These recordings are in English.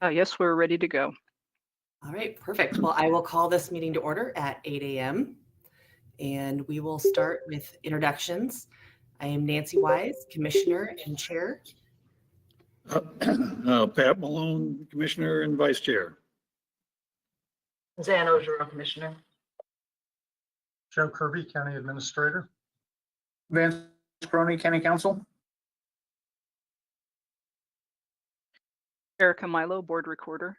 Yes, we're ready to go. All right, perfect. Well, I will call this meeting to order at 8 a.m. and we will start with introductions. I am Nancy Wise, Commissioner and Chair. Pat Malone, Commissioner and Vice Chair. Zan Ogeron, Commissioner. Joe Kirby, County Administrator. Vance Crony, County Counsel. Erica Milo, Board Recorder.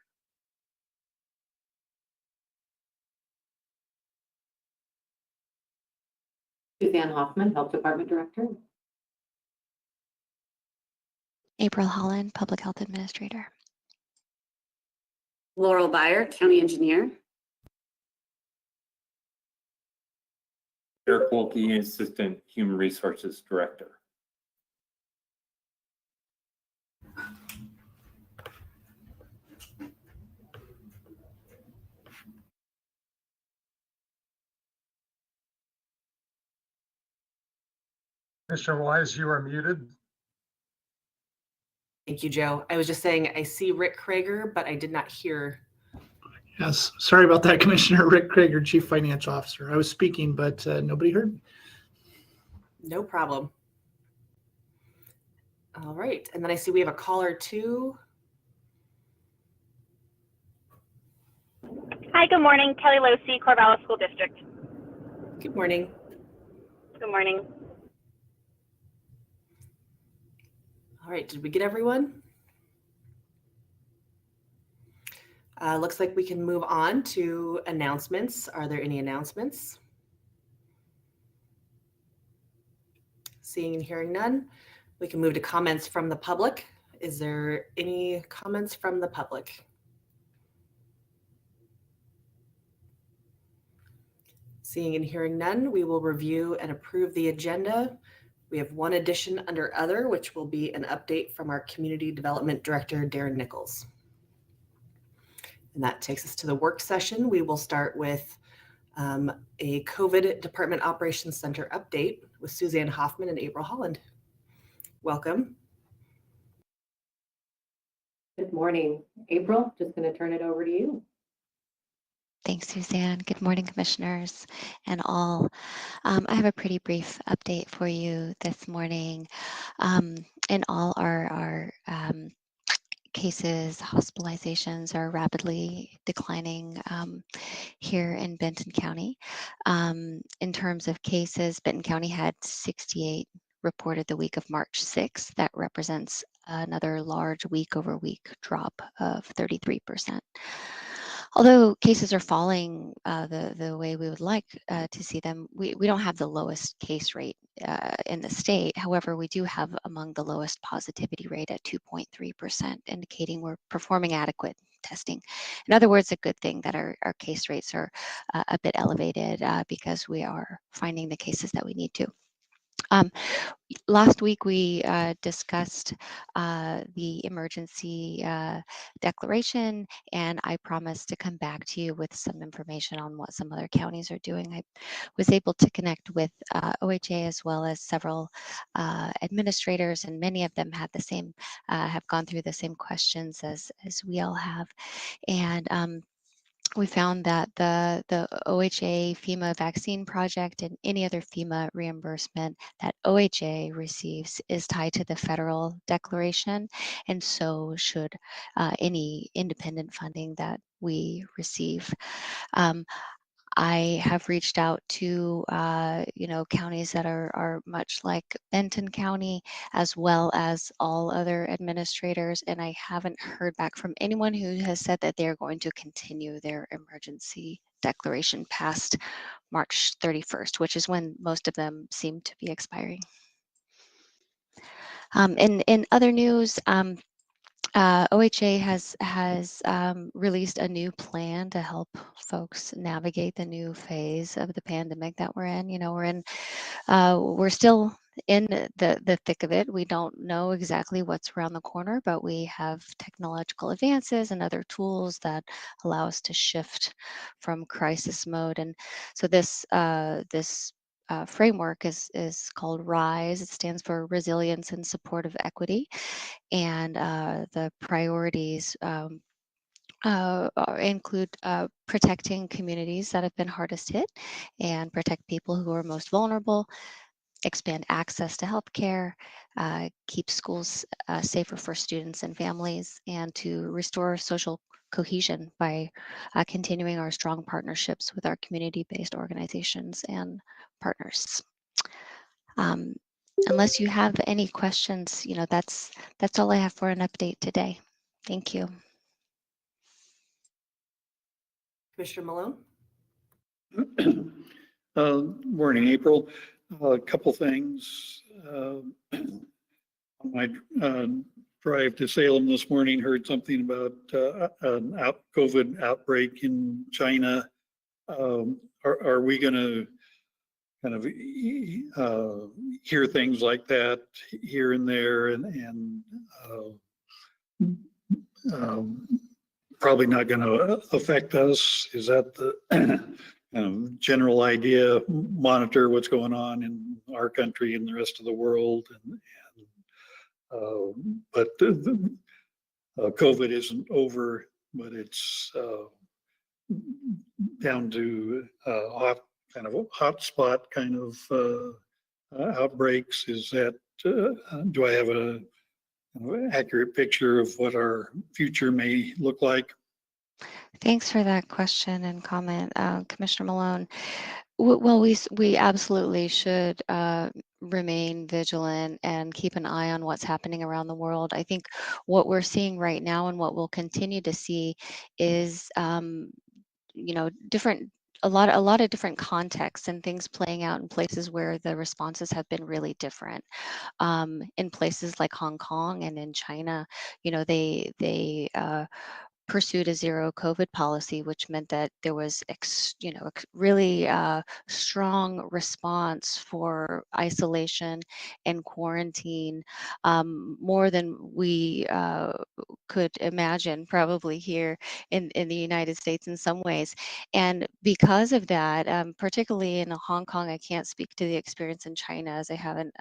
Suzanne Hoffman, Health Department Director. April Holland, Public Health Administrator. Laurel Byer, County Engineer. Eric Wolke, Assistant Human Resources Director. Commissioner Wise, you are muted. Thank you, Joe. I was just saying I see Rick Krager, but I did not hear. Yes, sorry about that, Commissioner. Rick Krager, Chief Financial Officer. I was speaking, but nobody heard me. No problem. All right, and then I see we have a caller too. Hi, good morning. Kelly Losi, Corvallis School District. Good morning. Good morning. All right, did we get everyone? Looks like we can move on to announcements. Are there any announcements? Seeing and hearing none, we can move to comments from the public. Is there any comments from the public? Seeing and hearing none, we will review and approve the agenda. We have one addition under other, which will be an update from our Community Development Director, Darren Nichols. And that takes us to the work session. We will start with a COVID Department Operations Center update with Suzanne Hoffman and April Holland. Welcome. Good morning. April, just going to turn it over to you. Thanks, Suzanne. Good morning, commissioners and all. I have a pretty brief update for you this morning. In all, our cases, hospitalizations are rapidly declining here in Benton County. In terms of cases, Benton County had 68 reported the week of March 6th. That represents another large week-over-week drop of 33%. Although cases are falling the way we would like to see them, we don't have the lowest case rate in the state. However, we do have among the lowest positivity rate at 2.3%, indicating we're performing adequate testing. In other words, a good thing that our case rates are a bit elevated because we are finding the cases that we need to. Last week, we discussed the emergency declaration, and I promised to come back to you with some information on what some other counties are doing. I was able to connect with OHA as well as several administrators, and many of them had the same, have gone through the same questions as we all have. And we found that the OHA FEMA vaccine project and any other FEMA reimbursement that OHA receives is tied to the federal declaration, and so should any independent funding that we receive. I have reached out to counties that are much like Benton County, as well as all other administrators, and I haven't heard back from anyone who has said that they're going to continue their emergency declaration past March 31st, which is when most of them seem to be expiring. In other news, OHA has released a new plan to help folks navigate the new phase of the pandemic that we're in. We're still in the thick of it. We don't know exactly what's around the corner, but we have technological advances and other tools that allow us to shift from crisis mode. And so this framework is called RISE. It stands for Resilience and Supportive Equity. And the priorities include protecting communities that have been hardest hit and protect people who are most vulnerable, expand access to healthcare, keep schools safer for students and families, and to restore social cohesion by continuing our strong partnerships with our community-based organizations and partners. Unless you have any questions, that's all I have for an update today. Thank you. Commissioner Malone? Morning, April. A couple things. On my drive to Salem this morning, heard something about an COVID outbreak in China. Are we going to kind of hear things like that here and there, and probably not going to affect us? Is that the general idea? Monitor what's going on in our country and the rest of the world, but COVID isn't over, but it's down to kind of a hotspot kind of outbreaks. Is that do I have an accurate picture of what our future may look like? Thanks for that question and comment, Commissioner Malone. Well, we absolutely should remain vigilant and keep an eye on what's happening around the world. I think what we're seeing right now and what we'll continue to see is, a lot of different contexts and things playing out in places where the responses have been really different. In places like Hong Kong and in China, they pursued a zero COVID policy, which meant that there was, really strong response for isolation and quarantine, more than we could imagine probably here in the United States in some ways. And because of that, particularly in Hong Kong, I can't speak to the experience in China as I haven't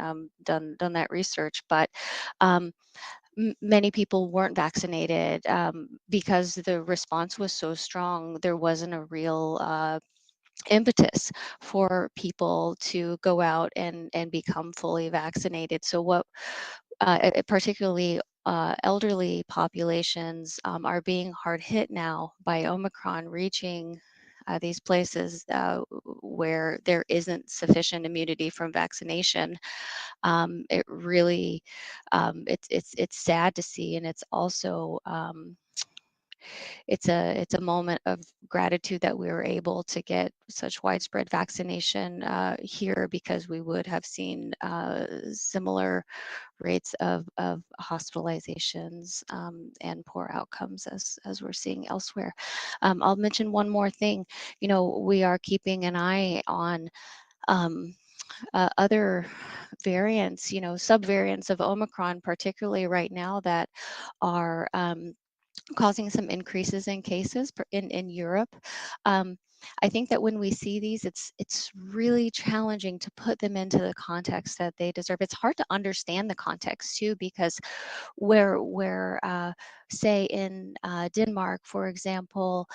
done that research, but many people weren't vaccinated because the response was so strong. There wasn't a real impetus for people to go out and become fully vaccinated. So what, particularly elderly populations are being hard hit now by Omicron reaching these places where there isn't sufficient immunity from vaccination. It really, it's sad to see, and it's also it's a moment of gratitude that we were able to get such widespread vaccination here, because we would have seen similar rates of hospitalizations and poor outcomes as we're seeing elsewhere. I'll mention one more thing. We are keeping an eye on other variants, subvariants of Omicron, particularly right now, that are causing some increases in cases in Europe. I think that when we see these, it's really challenging to put them into the context that they deserve. It's hard to understand the context too, because where say in Denmark, for example,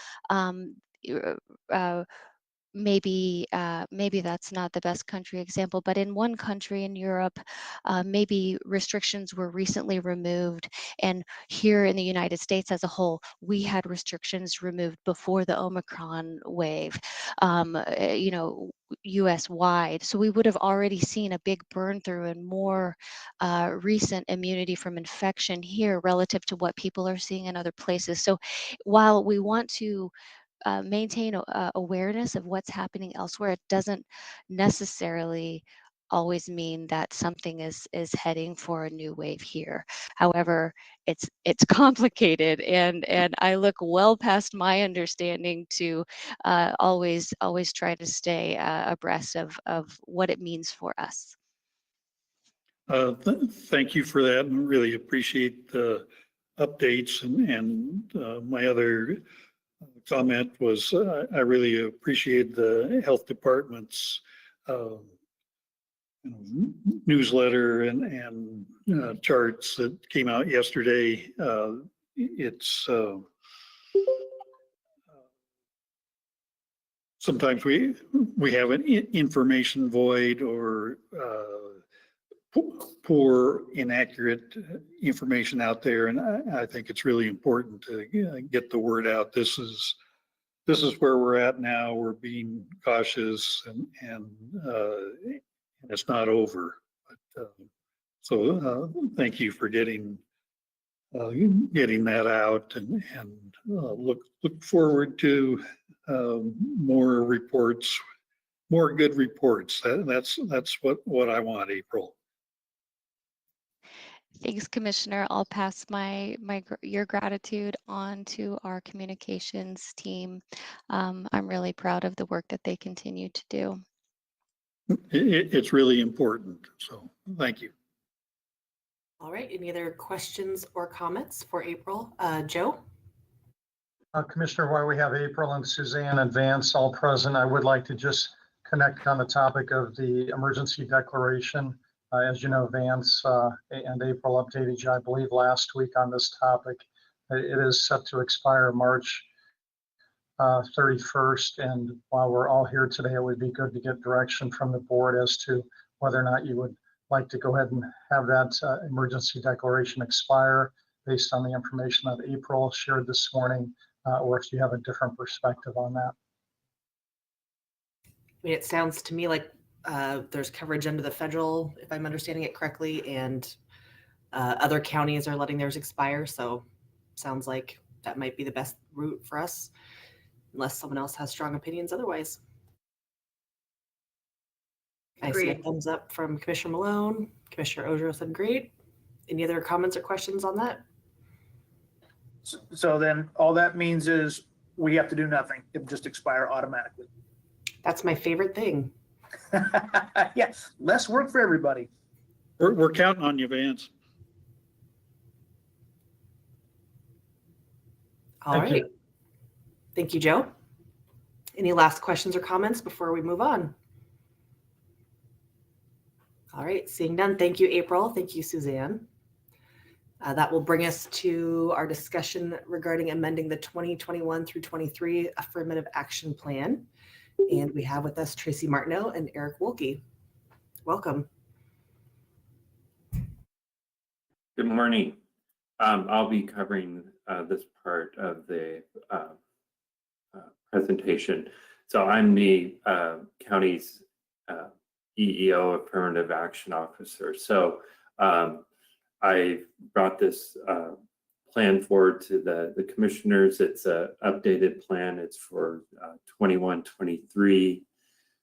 maybe that's not the best country example, but in one country in Europe, maybe restrictions were recently removed, and here in the United States as a whole, we had restrictions removed before the Omicron wave, US wide. So we would have already seen a big burn through and more recent immunity from infection here relative to what people are seeing in other places. So while we want to maintain awareness of what's happening elsewhere, it doesn't necessarily always mean that something is heading for a new wave here. However, it's complicated, and I look well past my understanding to always try to stay abreast of what it means for us. Thank you for that, and really appreciate the updates. And my other comment was I really appreciate the health department's newsletter and charts that came out yesterday. It's sometimes we have an information void or poor, inaccurate information out there. And I think it's really important to get the word out. This is where we're at now. We're being cautious and it's not over. But, so thank you for getting that out and look forward to more reports, more good reports. That's what I want, April. Thanks, Commissioner. I'll pass your gratitude on to our communications team. I'm really proud of the work that they continue to do. It's really important. So thank you. All right, any other questions or comments for April? Joe? Commissioner, while we have April and Suzanne and Vance all present, I would like to just connect on the topic of the emergency declaration. As you know, Vance and April updated you, I believe, last week on this topic. It is set to expire March 31st. And while we're all here today, it would be good to get direction from the board as to whether or not you would like to go ahead and have that emergency declaration expire based on the information that April shared this morning, or if you have a different perspective on that. I mean, it sounds to me like there's coverage under the federal, if I'm understanding it correctly, and other counties are letting theirs expire. So sounds like that might be the best route for us, unless someone else has strong opinions otherwise. I see a Agreed. thumbs up from Commissioner Malone. Commissioner Ojo said great. Any other comments or questions on that? So then all that means is we have to do nothing. It will just expire automatically. That's my favorite thing. Yeah, less work for everybody. We're counting on you, Vance. All Thank you. right. Thank you, Joe. Any last questions or comments before we move on? All right, seeing none. Thank you, April. Thank you, Suzanne. That will bring us to our discussion regarding amending the 2021 through 23 Affirmative Action Plan. And we have with us Tracy Martineau and Eric Wolke. Welcome. Good morning. I'll be covering this part of the presentation. So I'm the county's EEO Affirmative Action Officer. So I brought this plan forward to the commissioners. It's an updated plan. It's for 21-23.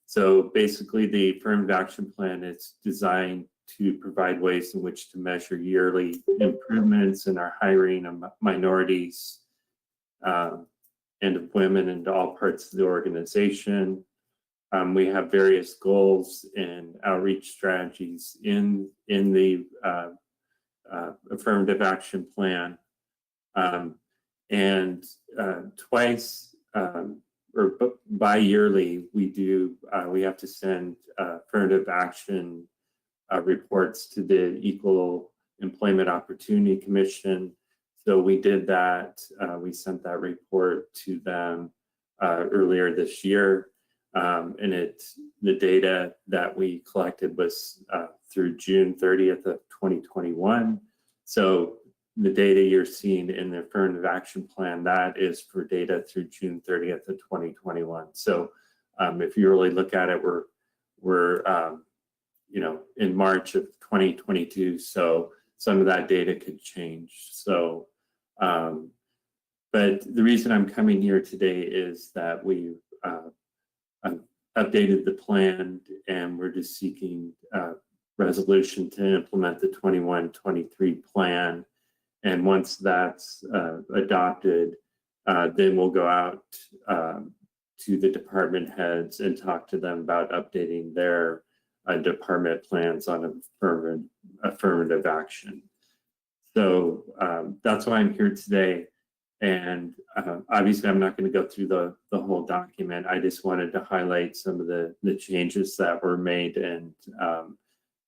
So basically the Affirmative Action Plan is designed to provide ways in which to measure yearly improvements in our hiring of minorities and of women into all parts of the organization. We have various goals and outreach strategies in the Affirmative Action Plan. And twice or bi-yearly, we have to send affirmative action reports to the Equal Employment Opportunity Commission. So we did that. We sent that report to them earlier this year. And the data that we collected was through June 30th of 2021. So the data you're seeing in the Affirmative Action Plan, that is for data through June 30th of 2021. So if you really look at it, we're in March of 2022. So some of that data could change. So, but the reason I'm coming here today is that we updated the plan and we're just seeking resolution to implement the 21-23 plan. And once that's adopted, then we'll go out to the department heads and talk to them about updating their department plans on affirmative action. So that's why I'm here today. And obviously, I'm not going to go through the whole document. I just wanted to highlight some of the changes that were made and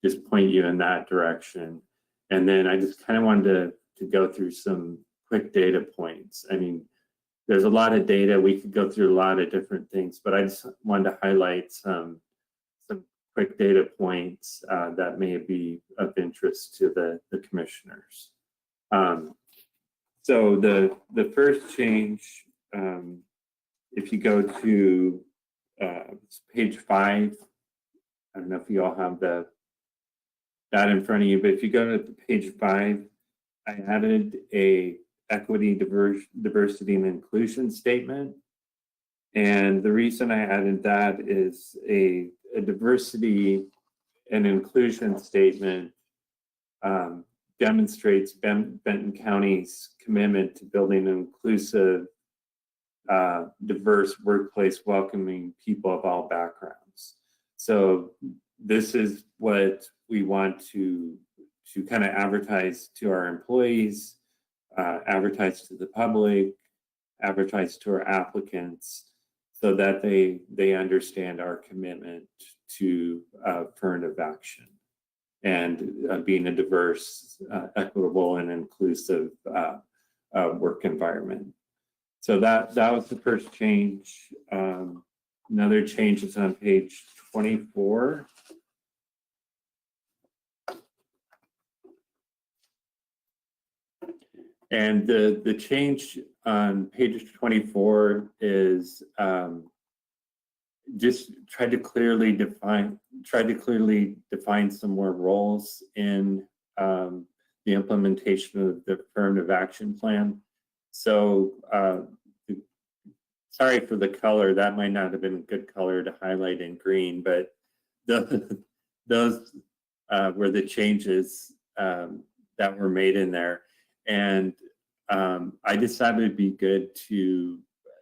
just point you in that direction. And then I just kind of wanted to go through some quick data points. I mean, there's a lot of data. We could go through a lot of different things, but I just wanted to highlight some quick data points that may be of interest to the commissioners. So the first change, if you go to page 5, I don't know if you all have that in front of you, but if you go to page 5, I added a equity, diversity, and inclusion statement. And the reason I added that is a diversity and inclusion statement demonstrates Benton County's commitment to building an inclusive, diverse workplace welcoming people of all backgrounds. So this is what we want to kind of advertise to our employees, advertise to the public, advertise to our applicants, so that they understand our commitment to affirmative action and being a diverse, equitable, and inclusive work environment. So that was the first change. Another change is on page 24. And the change on page 24 is just try to clearly define some more roles in the implementation of the affirmative action plan. So sorry for the color, that might not have been a good color to highlight in green, but those were the changes that were made in there. And I decided it'd be good to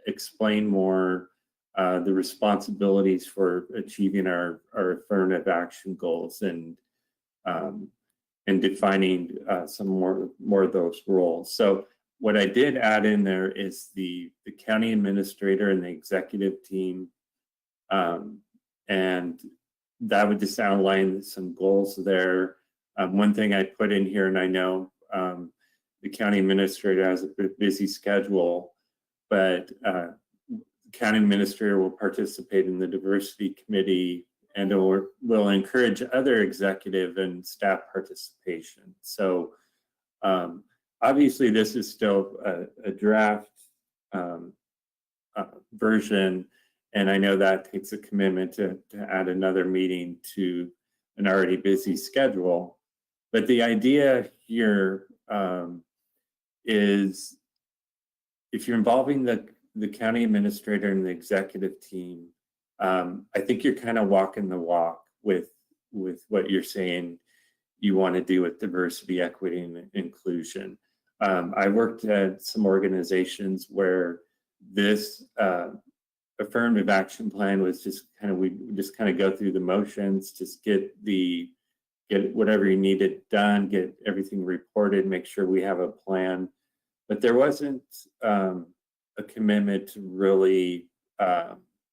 explain more the responsibilities for achieving our affirmative action goals and defining some more of those roles. So what I did add in there is the county administrator and the executive team, and that would just outline some goals there. One thing I put in here, and I know the county administrator has a busy schedule, but county administrator will participate in the diversity committee and will encourage other executive and staff participation. So obviously this is still a draft version, and I know that takes a commitment to add another meeting to an already busy schedule. But the idea here is if you're involving the county administrator and the executive team, I think you're kind of walking the walk with what you're saying you want to do with diversity, equity, and inclusion. I worked at some organizations where this affirmative action plan was just we just kind of go through the motions, just get whatever you needed done, get everything reported, make sure we have a plan. But there wasn't a commitment to really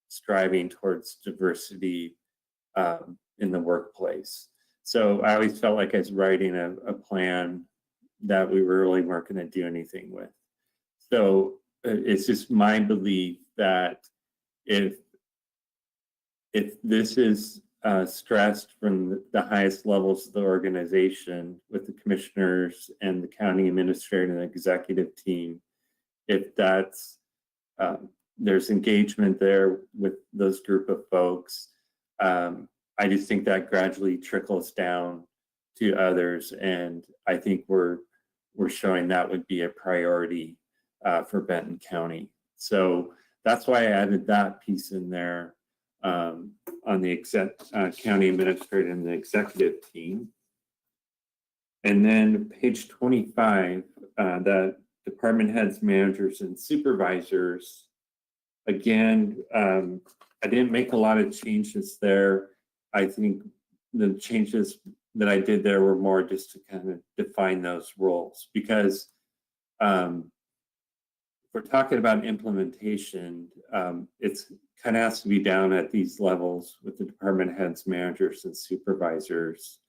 striving towards diversity in the workplace. So I always felt like I was writing a plan that we really weren't going to do anything with. So it's just my belief that if this is stressed from the highest levels of the organization with the commissioners and the county administrator and the executive team, if that's there's engagement there with those group of folks, I just think that gradually trickles down to others, and I think we're showing that would be a priority for Benton County. So that's why I added that piece in there on the county administrator and the executive team. And then page 25, that department heads, managers, and supervisors. Again, I didn't make a lot of changes there. I think the changes that I did there were more just to kind of define those roles, because if we're talking about implementation, it's kind of has to be down at these levels with the department heads, managers, and supervisors,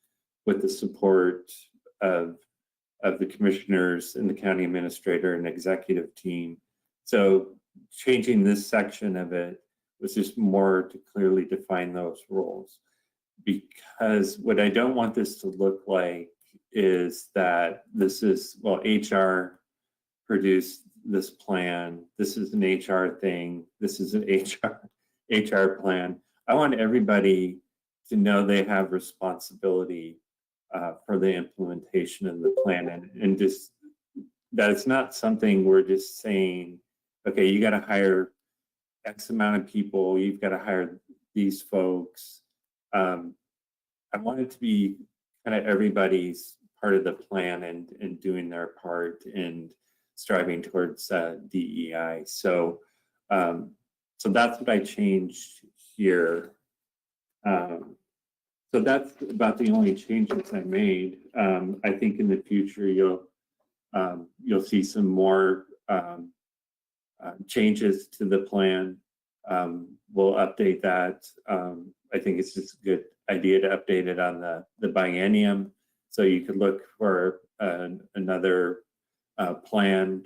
with the support of the commissioners and the county administrator and executive team. So changing this section of it was just more to clearly define those roles. Because what I don't want this to look like is that this is, well, HR produced this plan. This is an HR thing. This is an HR plan. I want everybody to know they have responsibility for the implementation of the plan, and just that it's not something we're just saying, okay, you got to hire X amount of people, you've got to hire these folks. I want it to be kind of everybody's part of the plan and doing their part and striving towards DEI. So, so that's what I changed here. So that's about the only changes I made. I think in the future you'll see some more changes to the plan. We'll update that. I think it's just a good idea to update it on the biennium. So you could look for another plan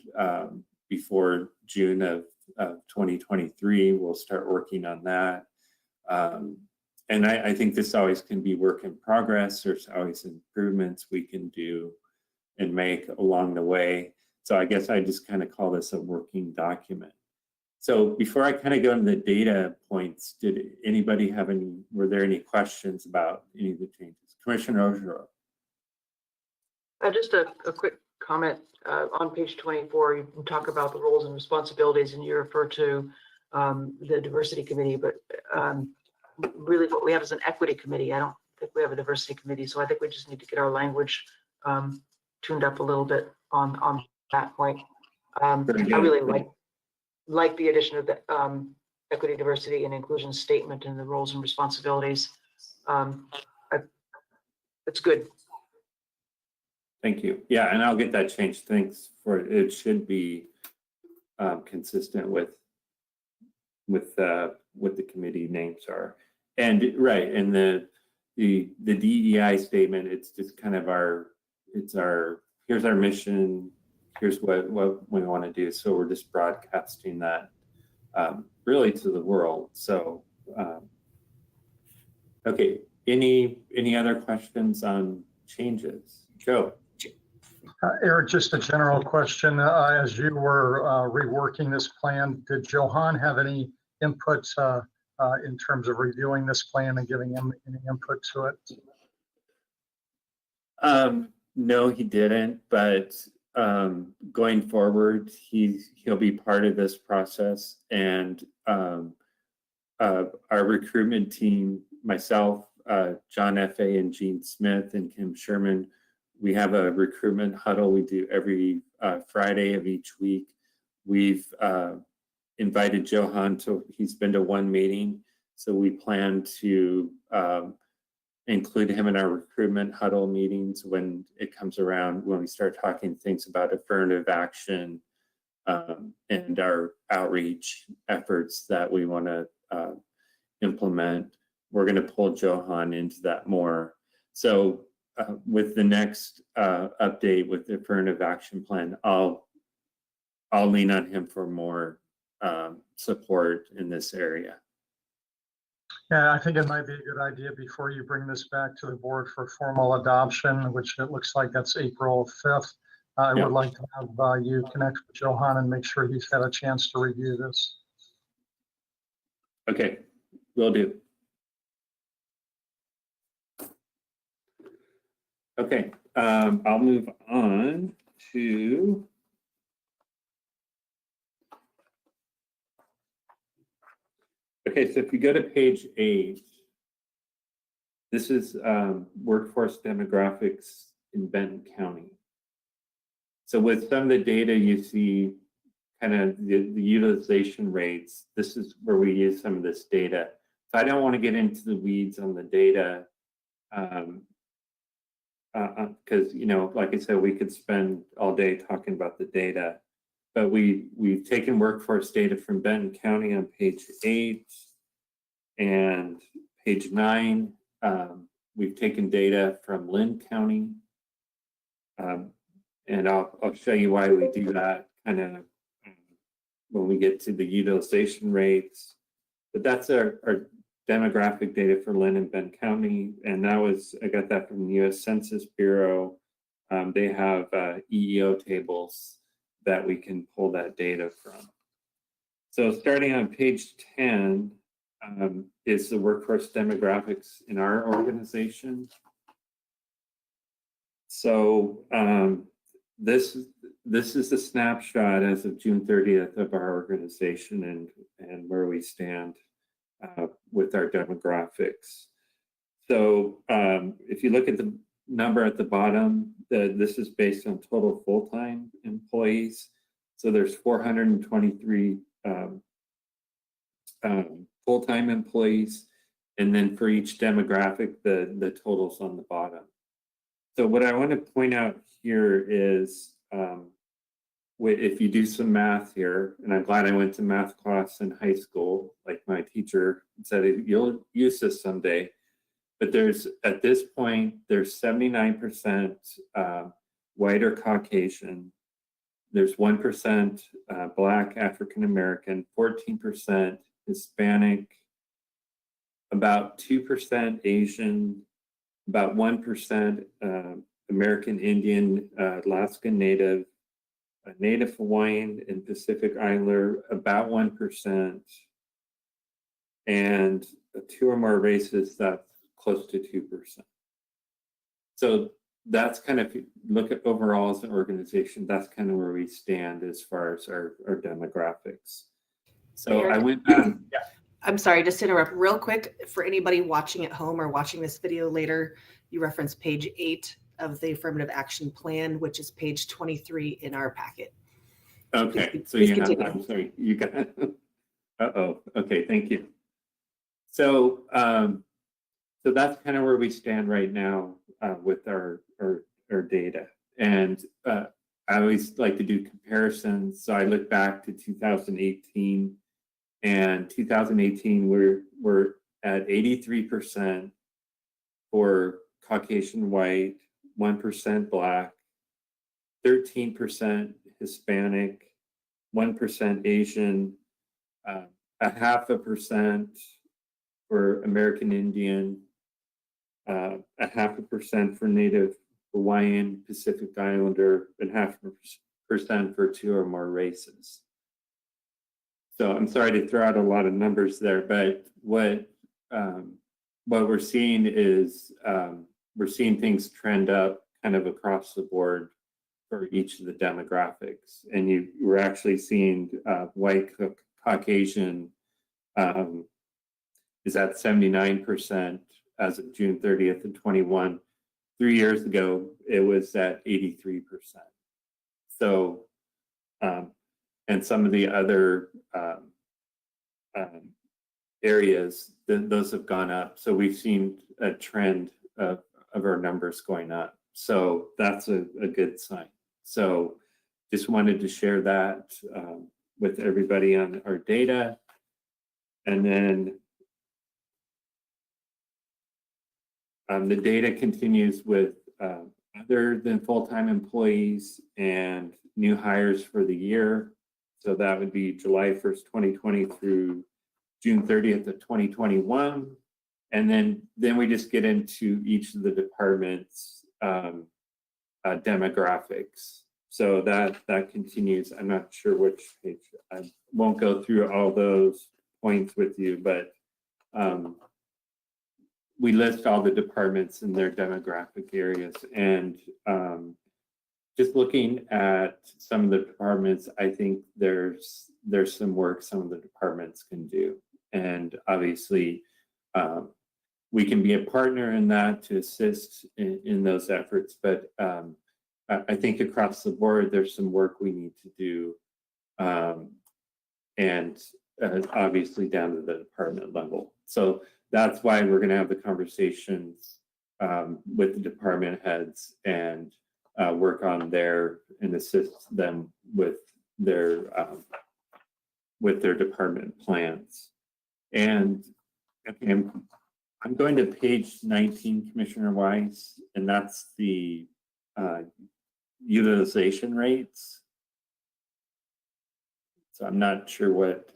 before June of 2023. We'll start working on that. And I think this always can be work in progress. There's always improvements we can do and make along the way. So I guess I just kind of call this a working document. So before I kind of go into the data points, did anybody have were there any questions about any of the changes? Commissioner Ojiro. Just a quick comment. On page 24, you talk about the roles and responsibilities, and you refer to the diversity committee, but really what we have is an equity committee. I don't think we have a diversity committee, so I think we just need to get our language tuned up a little bit on that point. I really like the addition of the equity, diversity, and inclusion statement in the roles and responsibilities. It's good. Thank you. Yeah, and I'll get that changed. Thanks for it. It should be consistent with what the committee names are. And right, and the DEI statement, it's just kind of here's our mission, here's what we want to do. So we're just broadcasting that really to the world. So okay, any other questions on changes? Joe. Eric, just a general question. As you were reworking this plan, did Johan have any input in terms of reviewing this plan and giving him any input to it? No, he didn't, but going forward, he'll be part of this process. And our recruitment team, myself, John F.A. and Gene Smith and Kim Sherman, we have a recruitment huddle we do every Friday of each week. We've invited Johan he's been to one meeting, so we plan to include him in our recruitment huddle meetings when it comes around, when we start talking things about affirmative action and our outreach efforts that we want to implement. We're going to pull Johan into that more. So with the next update with the affirmative action plan, I'll lean on him for more support in this area. Yeah, I think it might be a good idea before you bring this back to the board for formal adoption, which it looks like that's April 5th. I would like to have you connect with Johan and make sure he's had a chance to review this. Okay, will do. Okay, I'll move on to okay, so if you go to page 8, this is workforce demographics in Benton County. So with some of the data you see kind of the utilization rates, this is where we use some of this data. So I don't want to get into the weeds on the data because, you know, like I said, we could spend all day talking about the data. But we've taken workforce data from Benton County on page 8 and page 9. We've taken data from Lynn County. And I'll show you why we do that kind of when we get to the utilization rates. But that's our demographic data for Lynn and Ben County. And I got that from the US Census Bureau. They have EEO tables that we can pull that data from. So starting on page 10 is the workforce demographics in our organization. So this is a snapshot as of June 30th of our organization and where we stand with our demographics. So if you look at the number at the bottom, this is based on total full-time employees. So there's 423 full-time employees, and then for each demographic, the totals on the bottom. So what I want to point out here is if you do some math here, and I'm glad I went to math class in high school, like my teacher said, you'll use this someday. But at this point, there's 79% white or Caucasian. There's 1% Black, African American, 14% Hispanic, about 2% Asian, about 1% American Indian, Alaska Native, Native Hawaiian and Pacific Islander, about 1%, and 2 or more races, that's close to 2%. So that's kind of, look at overall as an organization, that's kind of where we stand as far as our demographics. So I went back. Yeah. I'm sorry, just to interrupt real quick. For anybody watching at home or watching this video later, you reference page 8 of the affirmative action plan, which is page 23 in our packet. Okay, so please you have, continue. I'm sorry, you got, okay, thank you. So, so that's kind of where we stand right now with our data. And I always like to do comparisons. So I look back to 2018, and 2018 we're at 83% for Caucasian white, 1% Black, 13% Hispanic, 1% Asian, 0.5% for American Indian, 0.5% for Native Hawaiian, Pacific Islander, and 0.5% for 2 or more races. So I'm sorry to throw out a lot of numbers there, but what we're seeing is we're seeing things trend up kind of across the board for each of the demographics. And we're actually seeing white Caucasian is at 79% as of June 30th of 21. 3 years ago, it was at 83%. So, and some of the other areas, those have gone up. So we've seen a trend of our numbers going up. So that's a good sign. So just wanted to share that with everybody on our data. And then the data continues with other than full-time employees and new hires for the year. So that would be July 1st, 2020 through June 30th of 2021. And then we just get into each of the departments' demographics. So that continues. I'm not sure which page. I won't go through all those points with you, but we list all the departments in their demographic areas. And just looking at some of the departments, I think there's some work some of the departments can do. And obviously, we can be a partner in that to assist in those efforts. But I think across the board, there's some work we need to do. And obviously down to the department level. So that's why we're going to have the conversations with the department heads and work on and assist them with their department plans. And okay, I'm going to page 19, Commissioner Wise, and that's the utilization rates. So I'm not sure what.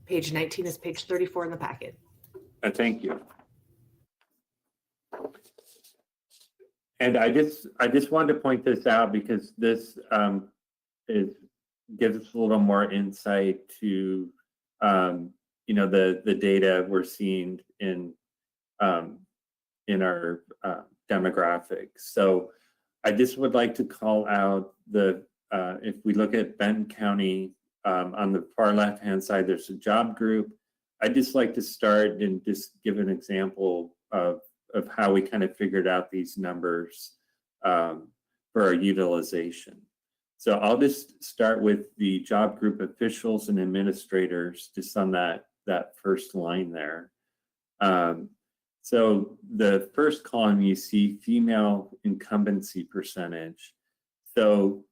Page 19 is page 34 in the packet. Thank you. And I just wanted to point this out because this gives us a little more insight to the data we're seeing in our demographics. So I just would like to call out if we look at Benton County, on the far left-hand side, there's a job group. I'd just like to start and just give an example of how we kind of figured out these numbers for our utilization. So I'll just start with the job group officials and administrators, just on that first line there. So the first column, you see female incumbency percentage. So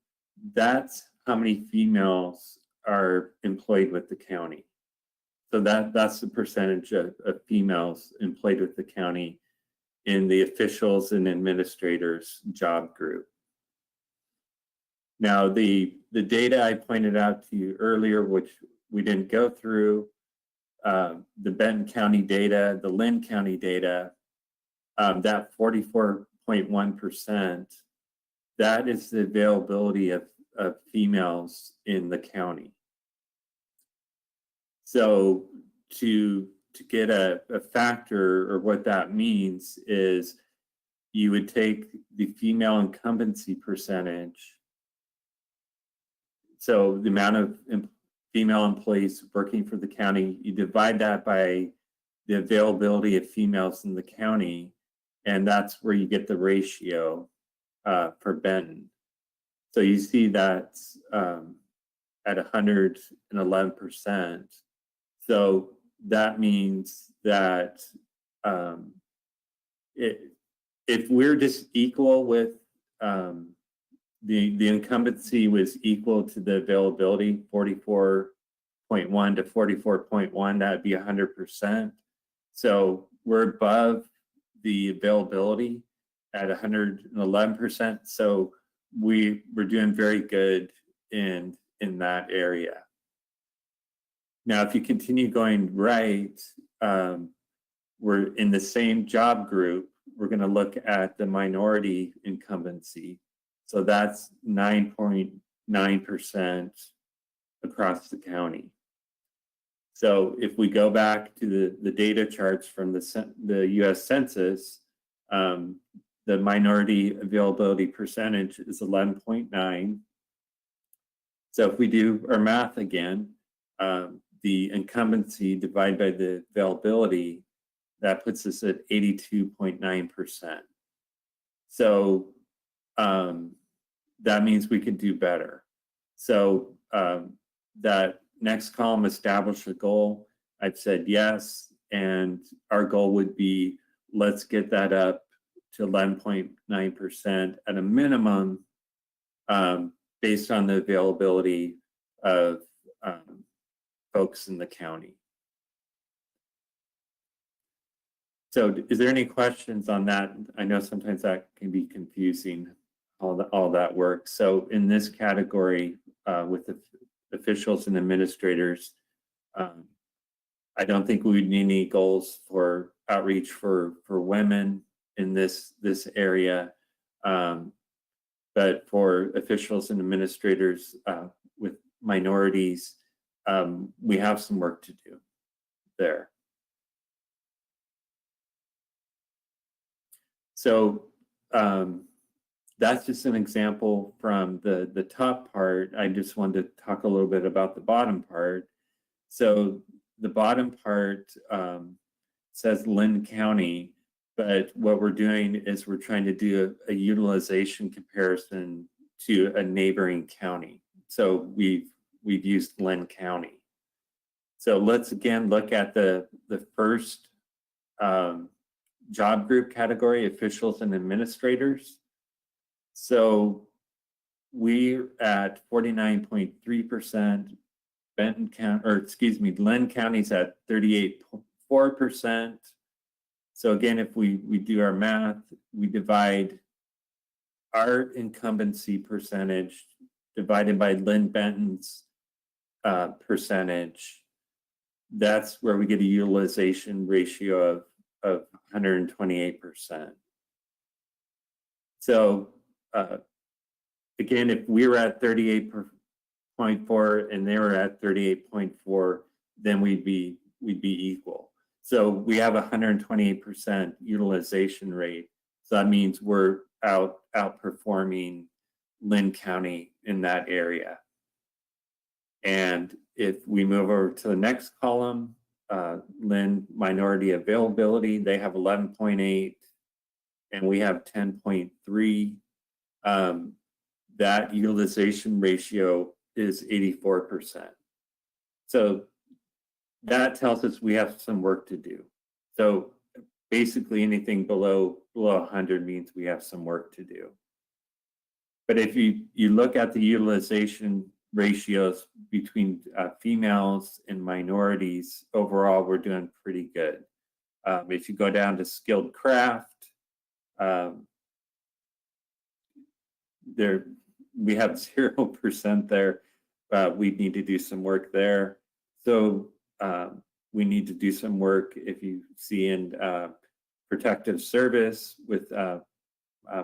that's how many females are employed with the county. So that's the percentage of females employed with the county in the officials and administrators job group. Now, the data I pointed out to you earlier, which we didn't go through, the Benton County data, the Lynn County data, that 44.1%, that is the availability of females in the county. So to get a factor, or what that means is you would take the female incumbency percentage, so the amount of female employees working for the county, you divide that by the availability of females in the county, and that's where you get the ratio for Benton. So you see that's at 111%. So that means that if we're just equal with the incumbency was equal to the availability, 44.1 to 44.1, that'd be 100%. So we're above the availability at 111%. So we're doing very good in that area. Now, if you continue going right, we're in the same job group. We're going to look at the minority incumbency. So that's 9.9% across the county. So if we go back to the data charts from the U.S. Census, the minority availability percentage is 11.9. So if we do our math again, the incumbency divided by the availability, that puts us at 82.9%. So that means we could do better. So that next column, establish a goal. I've said yes, and our goal would be, let's get that up to 11.9% at a minimum, based on the availability of folks in the county. So is there any questions on that? I know sometimes that can be confusing, all that work. So in this category, with the officials and administrators, I don't think we would need any goals for outreach for women in this area. But for officials and administrators with minorities, we have some work to do there. So that's just an example from the top part. I just wanted to talk a little bit about the bottom part. So the bottom part says Lynn County, but what we're doing is we're trying to do a utilization comparison to a neighboring county. So we've used Lynn County. So let's again look at the first job group category, officials and administrators. So we're at 49.3%. Benton County, or excuse me, Lynn County's at 38.4%. So again, if we do our math, we divide our incumbency percentage divided by Lynn Benton's percentage. That's where we get a utilization ratio of 128%. So again, if we were at 38.4 and they were at 38.4, then we'd be equal. So we have 128% utilization rate. So that means we're outperforming Lynn County in that area. And if we move over to the next column, Lynn minority availability, they have 11.8 and we have 10.3. That utilization ratio is 84%. So that tells us we have some work to do. So basically anything below 100 means we have some work to do. But if you look at the utilization ratios between females and minorities, overall, we're doing pretty good. If you go down to skilled craft, we have 0% there. We need to do some work there. So we need to do some work, if you see in protective service with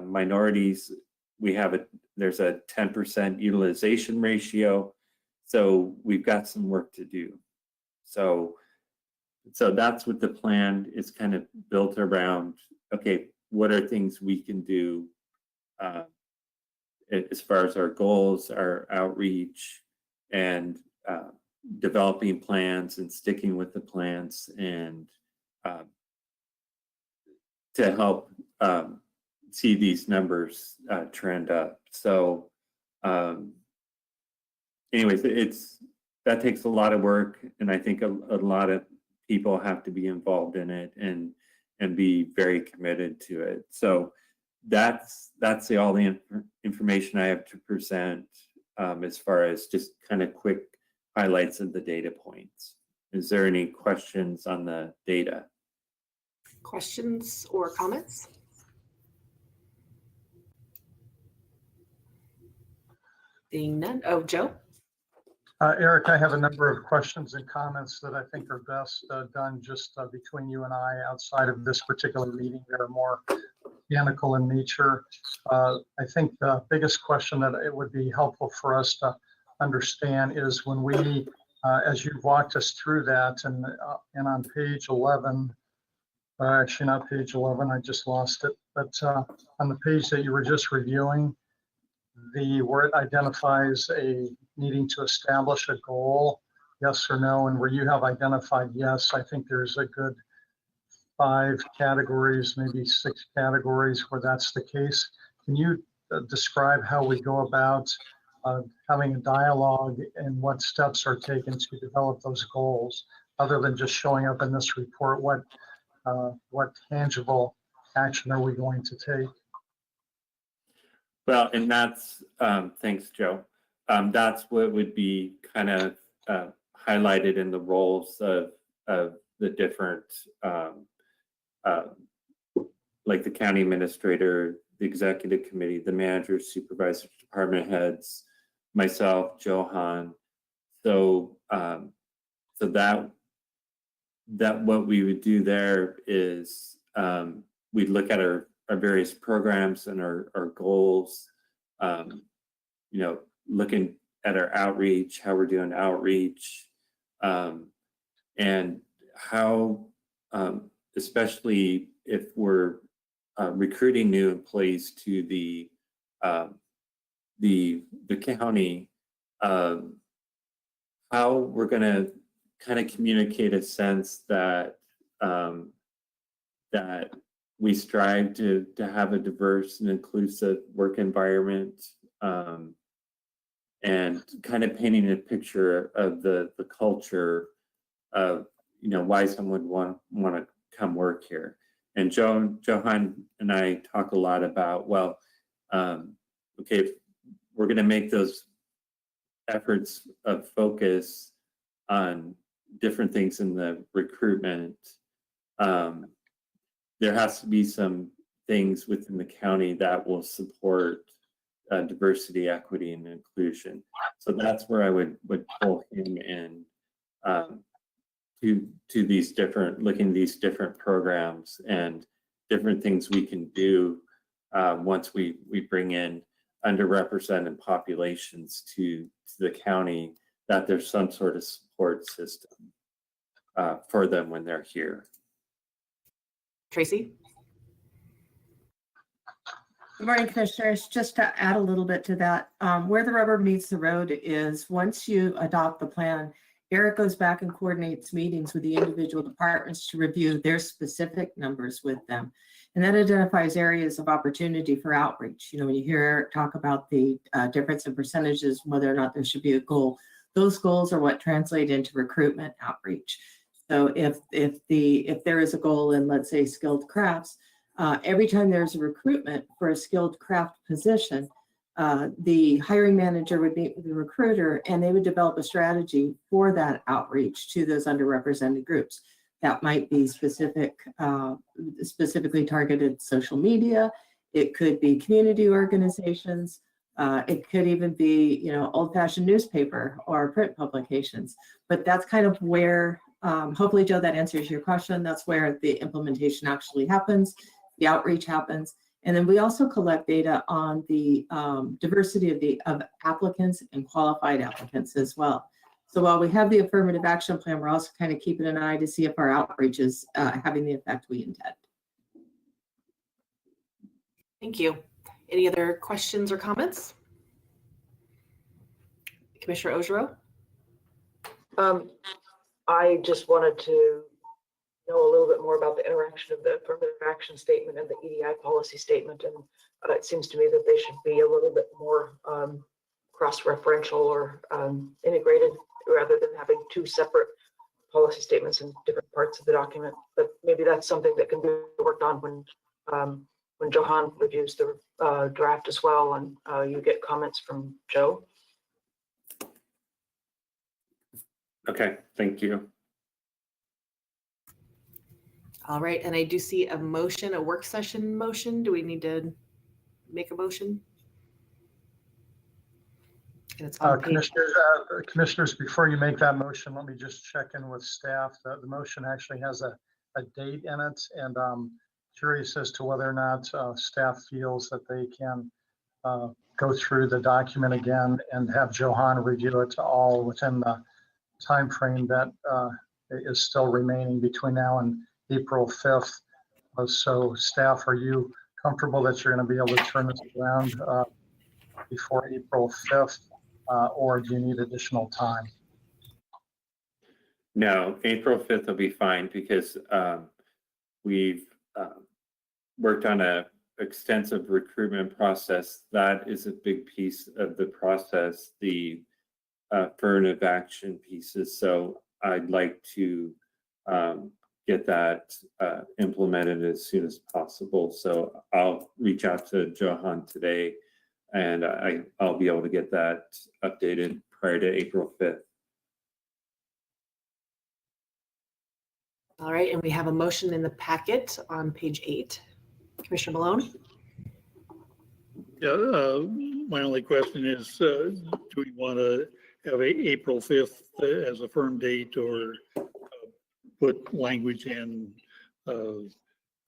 minorities, there's a 10% utilization ratio. So we've got some work to do. So that's what the plan is kind of built around. Okay, what are things we can do as far as our goals, our outreach, and developing plans and sticking with the plans, and to help see these numbers trend up. So anyways, that takes a lot of work, and I think a lot of people have to be involved in it and be very committed to it. So that's all the information I have to present as far as just kind of quick highlights of the data points. Is there any questions on the data? Questions or comments? Seeing none. Oh, Joe? Eric, I have a number of questions and comments that I think are best done just between you and I outside of this particular meeting that are more mechanical in nature. I think the biggest question that it would be helpful for us to understand is when we, as you've walked us through that, and on page 11, actually not page 11, I just lost it, but on the page that you were just reviewing, where it identifies a needing to establish a goal, yes or no, and where you have identified yes, I think there's a good 5 categories, maybe 6 categories where that's the case. Can you describe how we go about having a dialogue and what steps are taken to develop those goals, other than just showing up in this report? What tangible action are we going to take? Well, and that's, thanks, Joe. That's what would be kind of highlighted in the roles of the different, like the county administrator, the executive committee, the managers, supervisors, department heads, myself, Johan. So, that what we would do there is we'd look at our various programs and our goals, looking at our outreach, how we're doing outreach, and how, especially if we're recruiting new employees to the county, how we're going to kind of communicate a sense that that we strive to have a diverse and inclusive work environment, and kind of painting a picture of the culture of why someone would want to come work here. And Johan and I talk a lot about, well, okay, if we're going to make those efforts of focus on different things in the recruitment, there has to be some things within the county that will support diversity, equity, and inclusion. So that's where I would pull him in to these different, looking at these different programs and different things we can do once we bring in underrepresented populations to the county, that there's some sort of support system for them when they're here. Tracy? Good morning, Commissioners. Just to add a little bit to that, where the rubber meets the road is once you adopt the plan, Eric goes back and coordinates meetings with the individual departments to review their specific numbers with them. And that identifies areas of opportunity for outreach. You know, when you hear Eric talk about the difference in percentages, whether or not there should be a goal, those goals are what translate into recruitment outreach. So if there is a goal in, let's say, skilled crafts, every time there's a recruitment for a skilled craft position, the hiring manager would meet with the recruiter and they would develop a strategy for that outreach to those underrepresented groups. That might be specifically targeted social media. It could be community organizations. It could even be, you know, old-fashioned newspaper or print publications. But that's kind of where, hopefully, Joe, that answers your question. That's where the implementation actually happens. The outreach happens. And then we also collect data on the diversity of applicants and qualified applicants as well. So while we have the affirmative action plan, we're also kind of keeping an eye to see if our outreach is having the effect we intend. Thank you. Any other questions or comments? Commissioner Ojero? I just wanted to know a little bit more about the interaction of the affirmative action statement and the EDI policy statement. And it seems to me that they should be a little bit more cross-referential or integrated rather than having two separate policy statements in different parts of the document. But maybe that's something that can be worked on when Johan reviews the draft as well, and you get comments from Joe. Okay, thank you. All right, and I do see a motion, a work session motion. Do we need to make a motion? And it's on page. Commissioners, before you make that motion, let me just check in with staff. The motion actually has a date in it, and curious as to whether or not staff feels that they can go through the document again and have Johan review it all within the time frame that is still remaining between now and April 5th. So staff, are you comfortable that you're going to be able to turn this around before April 5th, or do you need additional time? No, April 5th will be fine because we've worked on an extensive recruitment process. That is a big piece of the process, the affirmative action pieces. So I'd like to get that implemented as soon as possible. So I'll reach out to Johan today and I'll be able to get that updated prior to April 5th. All right, and we have a motion in the packet on page 8. Commissioner Malone? Yeah, my only question is, do we want to have April 5th as a firm date, or put language in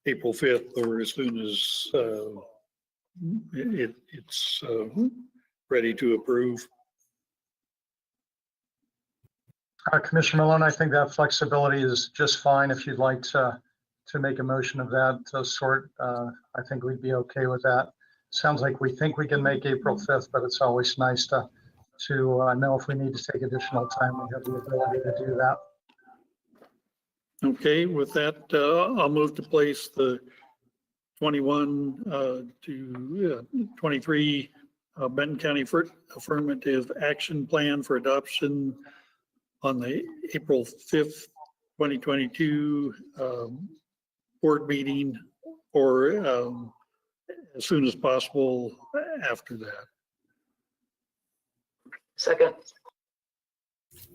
April 5th, or as soon as it's ready to approve? Commissioner Malone, I think that flexibility is just fine. If you'd like to make a motion of that sort, I think we'd be okay with that. Sounds like we think we can make April 5th, but it's always nice to know if we need to take additional time, we have the ability to do that. Okay, with that, I'll move to place the 21 to 23 Benton County Affirmative Action Plan for adoption on the April 5th, 2022 board meeting, or as soon as possible after that. Second.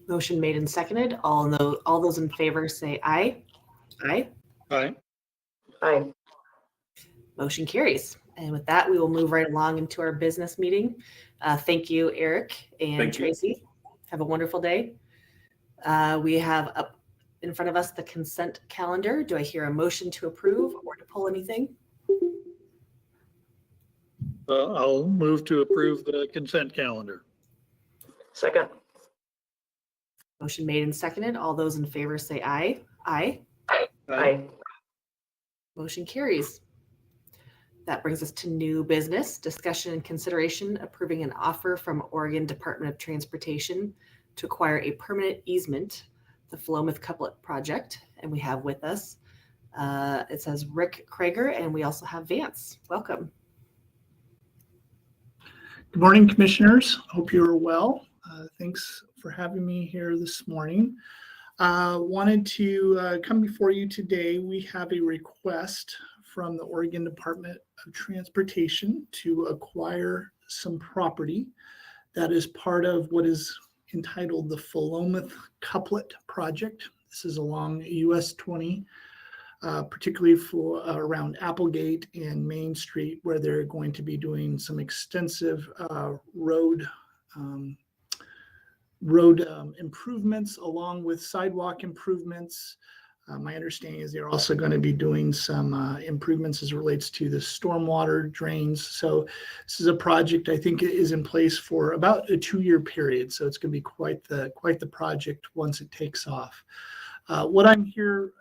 Motion made and seconded. All those in favor say aye. Aye. Aye. Aye. Motion carries. And with that, we will move right along into our business meeting. Thank you, Eric and Thank you. Tracy. Have a wonderful day. We have up in front of us the consent calendar. Do I hear a motion to approve or to pull anything? I'll move to approve the consent calendar. Second. Motion made and seconded. All those in favor say aye. Aye. Aye. Motion carries. That brings us to new business, discussion and consideration approving an offer from Oregon Department of Transportation to acquire a permanent easement, the Philomath Couplet Project. And we have with us, it says Rick Krager, and we also have Vance. Welcome. Good morning, commissioners. Hope you're well. Thanks for having me here this morning. Wanted to come before you today. We have a request from the Oregon Department of Transportation to acquire some property that is part of what is entitled the Philomath Couplet Project. This is along US 20, particularly for around Applegate and Main Street, where they're going to be doing some extensive road improvements along with sidewalk improvements. My understanding is they're also going to be doing some improvements as it relates to the stormwater drains. So this is a project I think is in place for about a 2-year period. So it's going to be quite the project once it takes off. What I'm here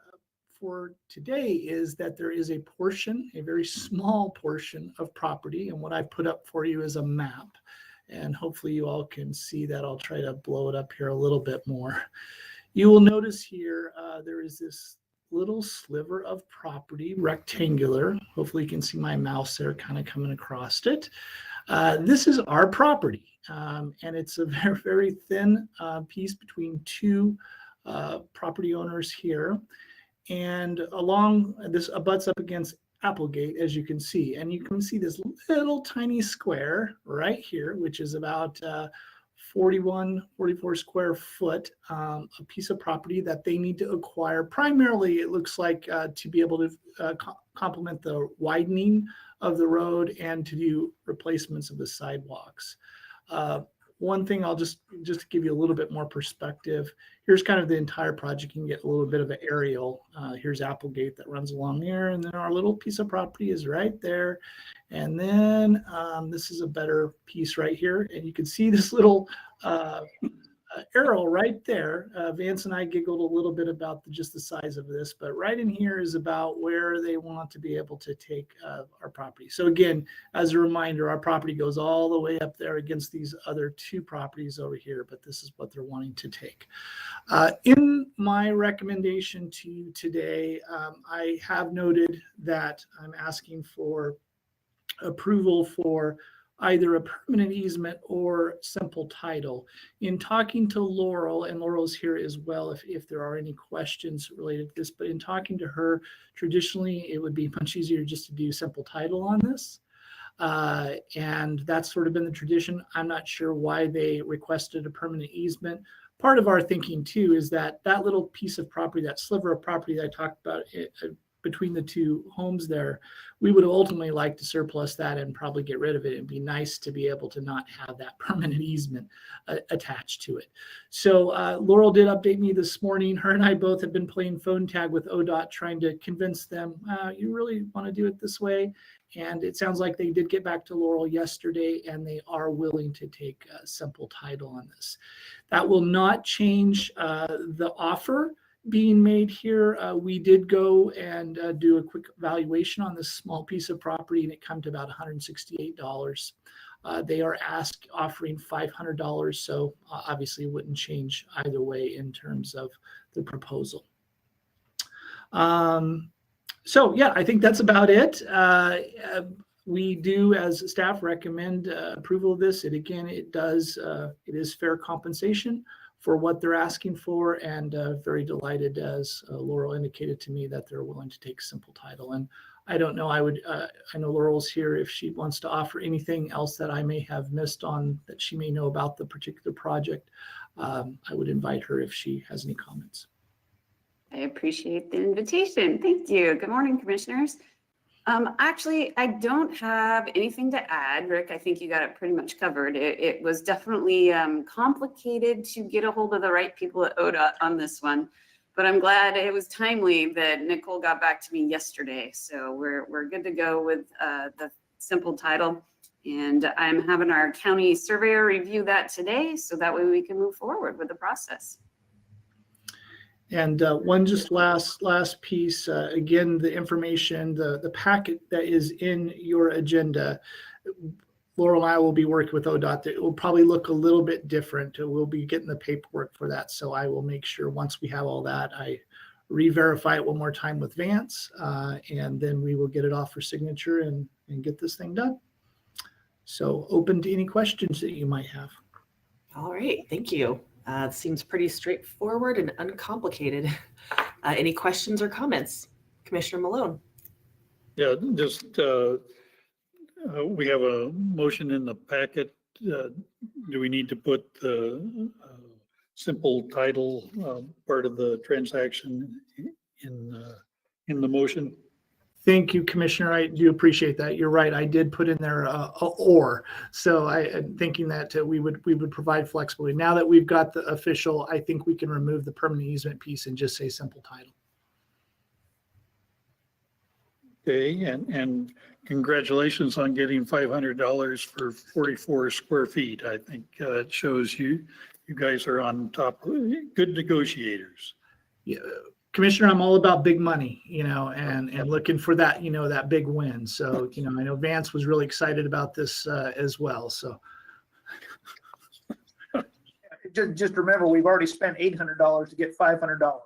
for today is that there is a portion, a very small portion of property, and what I put up for you is a map. And hopefully you all can see that. I'll try to blow it up here a little bit more. You will notice here there is this little sliver of property, rectangular. Hopefully you can see my mouse there kind of coming across it. This is our property, and it's a very, very thin piece between two property owners here. And along this abuts up against Applegate, as you can see. And you can see this little tiny square right here, which is about 44 square foot, a piece of property that they need to acquire. Primarily, it looks like to be able to complement the widening of the road and to do replacements of the sidewalks. One thing I'll just give you a little bit more perspective. Here's kind of the entire project. You can get a little bit of an aerial. Here's Applegate that runs along there, and then our little piece of property is right there. And then this is a better piece right here, and you can see this little arrow right there. Vance and I giggled a little bit about just the size of this, but right in here is about where they want to be able to take our property. So again, as a reminder, our property goes all the way up there against these other two properties over here, but this is what they're wanting to take. In my recommendation to you today, I have noted that I'm asking for approval for either a permanent easement or simple title. In talking to Laurel, and Laurel's here as well if there are any questions related to this, but in talking to her, traditionally it would be much easier just to do simple title on this. And that's sort of been the tradition. I'm not sure why they requested a permanent easement. Part of our thinking too is that that little piece of property, that sliver of property that I talked about between the two homes there, we would ultimately like to surplus that and probably get rid of it. It'd be nice to be able to not have that permanent easement attached to it. So Laurel did update me this morning. Her and I both have been playing phone tag with ODOT, trying to convince them, you really want to do it this way? And it sounds like they did get back to Laurel yesterday, and they are willing to take a simple title on this. That will not change the offer being made here. We did go and do a quick valuation on this small piece of property, and it came to about $168. They are offering $500, so obviously it wouldn't change either way in terms of the proposal. So yeah, I think that's about it. We do, as staff, recommend approval of this. It is fair compensation for what they're asking for, and very delighted, as Laurel indicated to me, that they're willing to take simple title. And I don't know. I know Laurel's here if she wants to offer anything else that I may have missed on that she may know about the particular project. I would invite her if she has any comments. I appreciate the invitation. Thank you. Good morning, commissioners. Actually, I don't have anything to add. Rick, I think you got it pretty much covered. It was definitely complicated to get a hold of the right people at ODOT on this one, but I'm glad it was timely that Nicole got back to me yesterday. So we're good to go with the simple title. And I'm having our county surveyor review that today, so that way we can move forward with the process. And one just last piece, again, the information, the packet that is in your agenda, Laurel and I will be working with ODOT. It will probably look a little bit different. We'll be getting the paperwork for that. So I will make sure once we have all that, I re-verify it one more time with Vance, and then we will get it off for signature and get this thing done. So open to any questions that you might have. All right, thank you. It seems pretty straightforward and uncomplicated. Any questions or comments? Commissioner Malone? Yeah, just, we have a motion in the packet. Do we need to put the simple title part of the transaction in the motion? Thank you, Commissioner. I do appreciate that. You're right. I did put in there a or. So I'm thinking that we would provide flexibility. Now that we've got the official, I think we can remove the permanent easement piece and just say simple title. Okay, and congratulations on getting $500 for 44 square feet. I think it shows you guys are on top, good negotiators. Yeah. Commissioner, I'm all about big money, and looking for that, that big win. So, I know Vance was really excited about this as well. So Just remember, we've already spent $800 to get $500.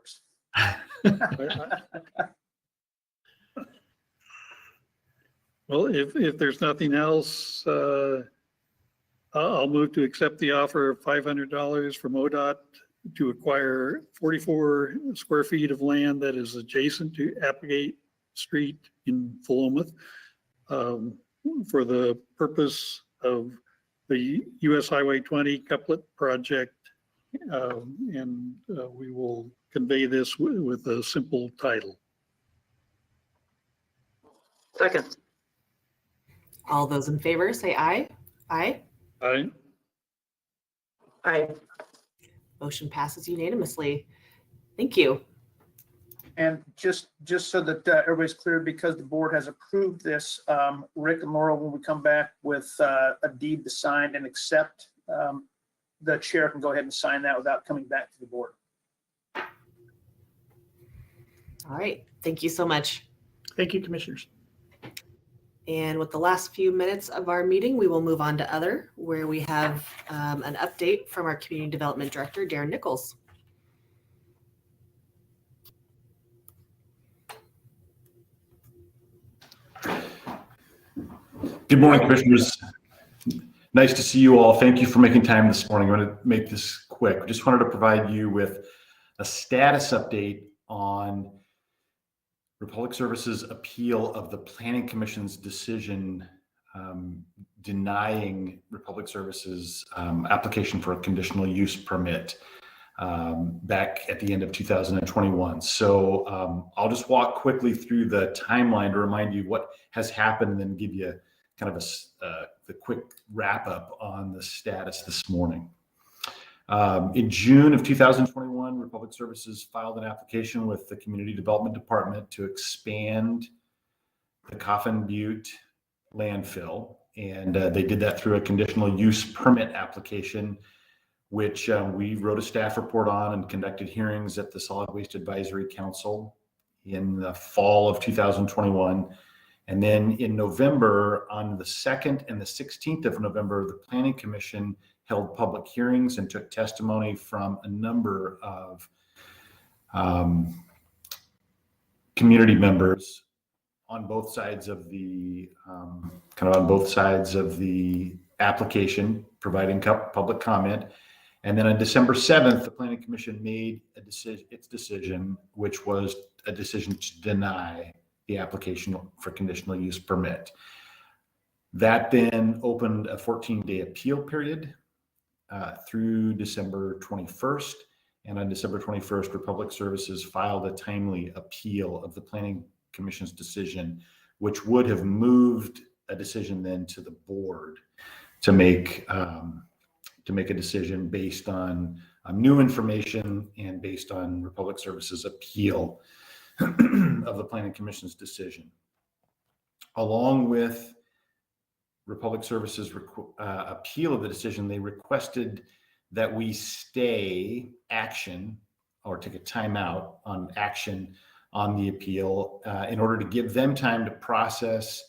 Well, if there's nothing else, I'll move to accept the offer of $500 from ODOT to acquire 44 square feet of land that is adjacent to Applegate Street in Philomath for the purpose of the US Highway 20 couplet project. And we will convey this with a simple title. Second. All those in favor say aye. Aye. Aye. Aye. Motion passes unanimously. Thank you. And just so that everybody's clear, because the board has approved this, Rick and Laurel, when we come back with a deed to sign and accept, the chair can go ahead and sign that without coming back to the board. All right. Thank you so much. thank you, commissioners. And with the last few minutes of our meeting, we will move on to other, where we have an update from our Community Development Director, Darren Nichols. Good morning, commissioners. Nice to see you all. Thank you for making time this morning. I'm going to make this quick. I just wanted to provide you with a status update on Republic Services' appeal of the Planning Commission's decision denying Republic Services' application for a conditional use permit back at the end of 2021. So I'll just walk quickly through the timeline to remind you what has happened and then give you kind of the quick wrap up on the status this morning. In June of 2021, Republic Services filed an application with the Community Development Department to expand the Coffin Butte landfill. And they did that through a conditional use permit application, which we wrote a staff report on and conducted hearings at the Solid Waste Advisory Council in the fall of 2021. And then in November, on the 2nd and the 16th of November, the Planning Commission held public hearings and took testimony from a number of community members on both sides of the application, providing public comment. And then on December 7th, the Planning Commission made its decision, which was a decision to deny the application for conditional use permit. That then opened a 14-day appeal period through December 21st. And on December 21st, Republic Services filed a timely appeal of the Planning Commission's decision, which would have moved a decision then to the board to make a decision based on new information and based on Republic Services appeal of the Planning Commission's decision. Along with Republic Services appeal of the decision, they requested that we stay action or take a timeout on action on the appeal in order to give them time to process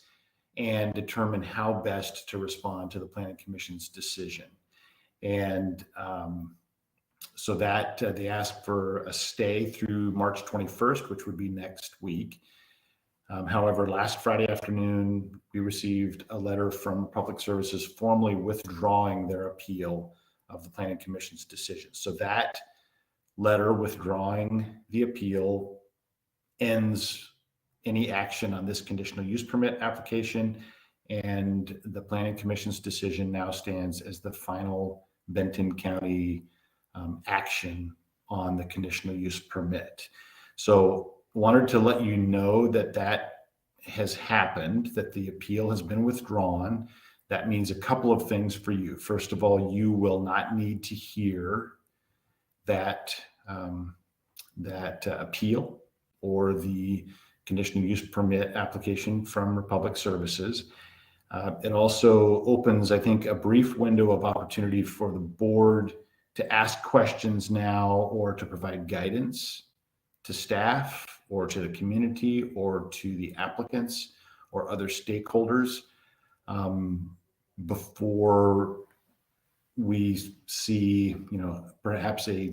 and determine how best to respond to the Planning Commission's decision. And so that they asked for a stay through March 21st, which would be next week. However, last Friday afternoon, we received a letter from Public Services formally withdrawing their appeal of the Planning Commission's decision. So that letter withdrawing the appeal ends any action on this conditional use permit application, and the Planning Commission's decision now stands as the final Benton County action on the conditional use permit. So wanted to let you know that that has happened, that the appeal has been withdrawn. That means a couple of things for you. First of all, you will not need to hear that appeal or the conditional use permit application from Republic Services. It also opens, I think, a brief window of opportunity for the board to ask questions now or to provide guidance to staff or to the community or to the applicants or other stakeholders before we see, perhaps a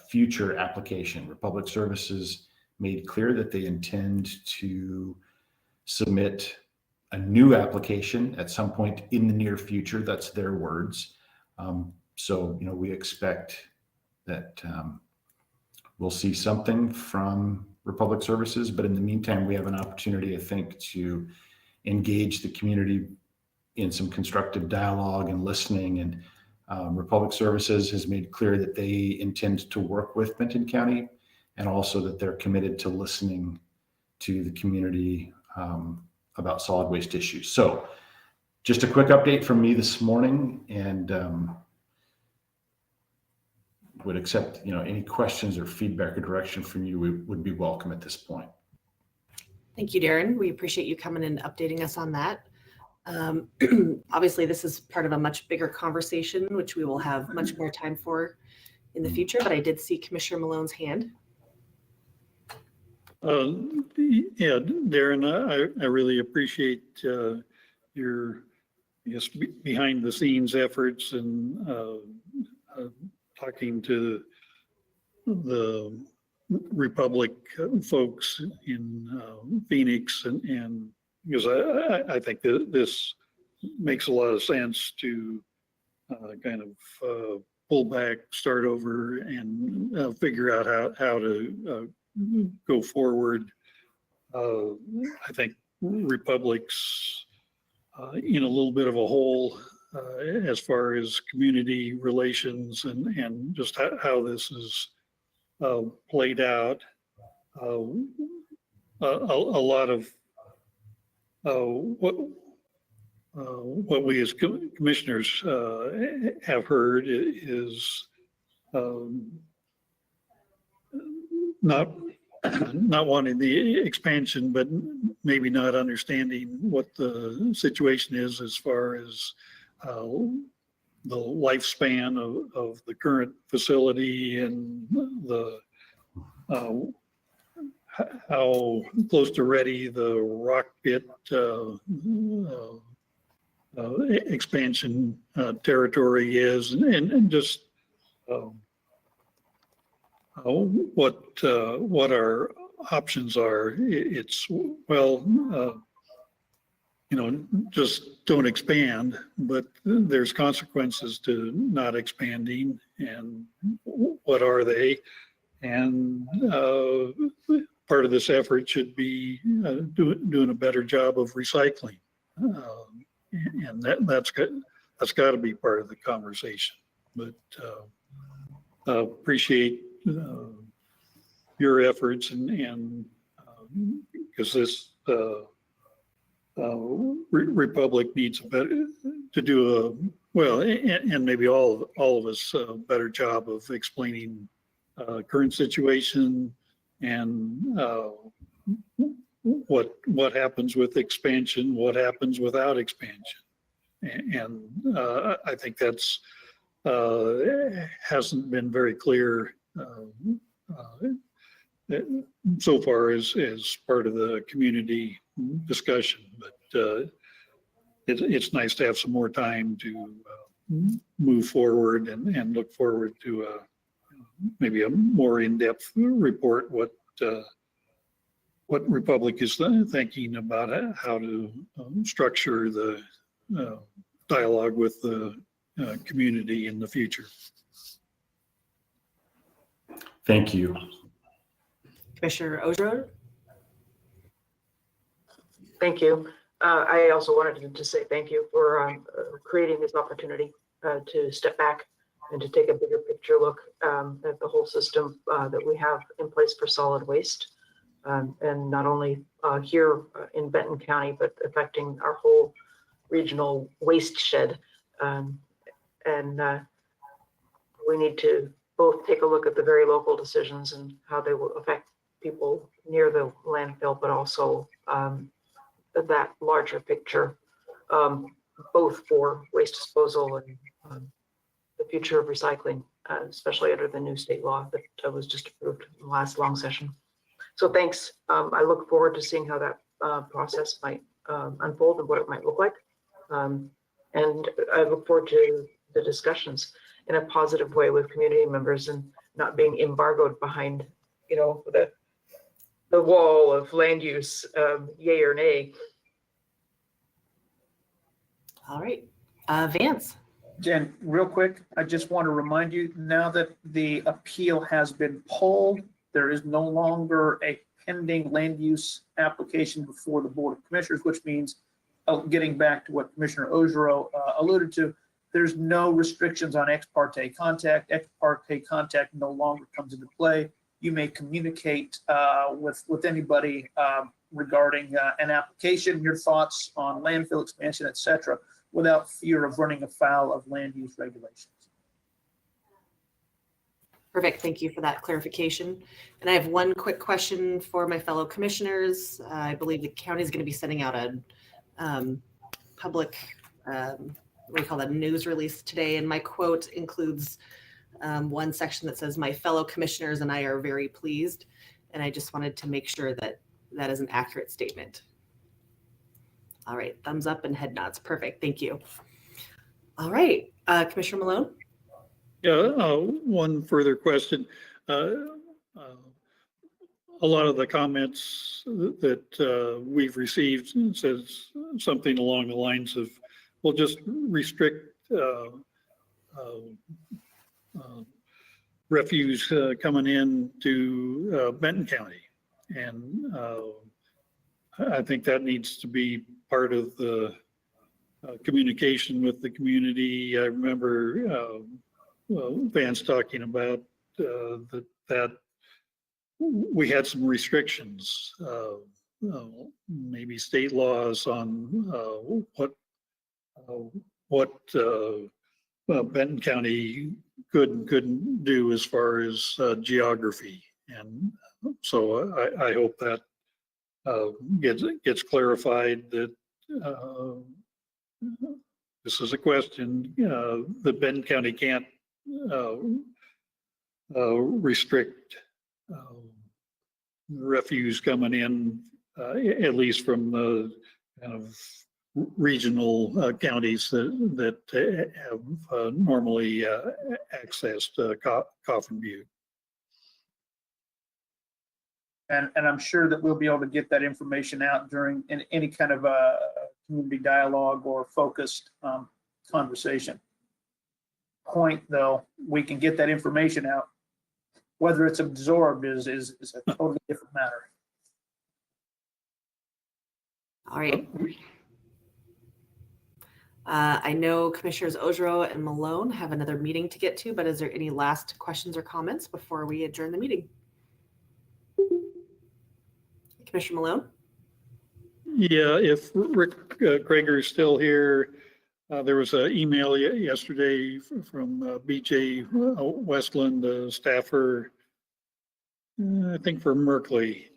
future application. Republic Services made clear that they intend to submit a new application at some point in the near future. That's their words. So, we expect that we'll see something from Republic Services, but in the meantime, we have an opportunity, I think, to engage the community in some constructive dialogue and listening. And Republic Services has made clear that they intend to work with Benton County, and also that they're committed to listening to the community about solid waste issues. So just a quick update from me this morning, and would accept any questions or feedback or direction from you. We would be welcome at this point. Thank you, Darren. We appreciate you coming and updating us on that. Obviously, this is part of a much bigger conversation, which we will have much more time for in the future, but I did see Commissioner Malone's hand. Yeah, Darren, I really appreciate your, behind the scenes efforts and talking to the Republic folks in Phoenix, and because I think that this makes a lot of sense to kind of pull back, start over, and figure out how to go forward. I think Republic's in a little bit of a hole as far as community relations and just how this is played out. A lot of what we as commissioners have heard is not wanting the expansion, but maybe not understanding what the situation is as far as the lifespan of the current facility and the how close to ready the rock pit expansion territory is, and just what our options are. It's, well, just don't expand, but there's consequences to not expanding, and what are they? And part of this effort should be doing a better job of recycling. And that's got to be part of the conversation. But appreciate your efforts and because this Republic needs to do and maybe all of us a better job of explaining current situation and what happens with expansion, what happens without expansion, and I think that's hasn't been very clear so far as part of the community discussion. But it's nice to have some more time to move forward and look forward to maybe a more in-depth report what Republic is thinking about how to structure the dialogue with the community in the future. Thank you. Commissioner Oger. Thank you. I also wanted to just say thank you for creating this opportunity to step back and to take a bigger picture look at the whole system that we have in place for solid waste. And not only here in Benton County, but affecting our whole regional waste shed. And we need to both take a look at the very local decisions and how they will affect people near the landfill, but also that larger picture, both for waste disposal and the future of recycling, especially under the new state law that was just approved in the last long session. So thanks. I look forward to seeing how that process might unfold and what it might look like. And I look forward to the discussions in a positive way with community members and not being embargoed behind, the wall of land use, yay or nay. All right, Vance. Jen, real quick, I just want to remind you, now that the appeal has been pulled, there is no longer a pending land use application before the Board of Commissioners, which means, getting back to what Commissioner Ojero alluded to, there's no restrictions on ex parte contact. Ex parte contact no longer comes into play. You may communicate with anybody regarding an application, your thoughts on landfill expansion, et cetera, without fear of running afoul of land use regulations. Perfect. Thank you for that clarification. And I have one quick question for my fellow commissioners. I believe the county is going to be sending out a public, what do you call that, news release today. And my quote includes one section that says, "My fellow commissioners and I are very pleased." And I just wanted to make sure that that is an accurate statement. All right, thumbs up and head nods. Perfect. Thank you. All right, Commissioner Malone. Yeah, one further question. A lot of the comments that we've received says something along the lines of, we'll just restrict refuse coming in to Benton County. And I think that needs to be part of the communication with the community. I remember Vance talking about that we had some restrictions, maybe state laws on what Benton County could and couldn't do as far as geography. And so I hope that gets clarified, that this is a question that Benton County can't restrict refuse coming in, at least from the kind of regional counties that have normally accessed Coffin Butte. And I'm sure that we'll be able to get that information out during any kind of community dialogue or focused conversation. Point though, we can get that information out. Whether it's absorbed is a totally different matter. All right. I know Commissioners Ojro and Malone have another meeting to get to, but is there any last questions or comments before we adjourn the meeting? Commissioner Malone? Yeah, if Rick Greger is still here, there was an email yesterday from BJ Westland, staffer, I think for Merkley,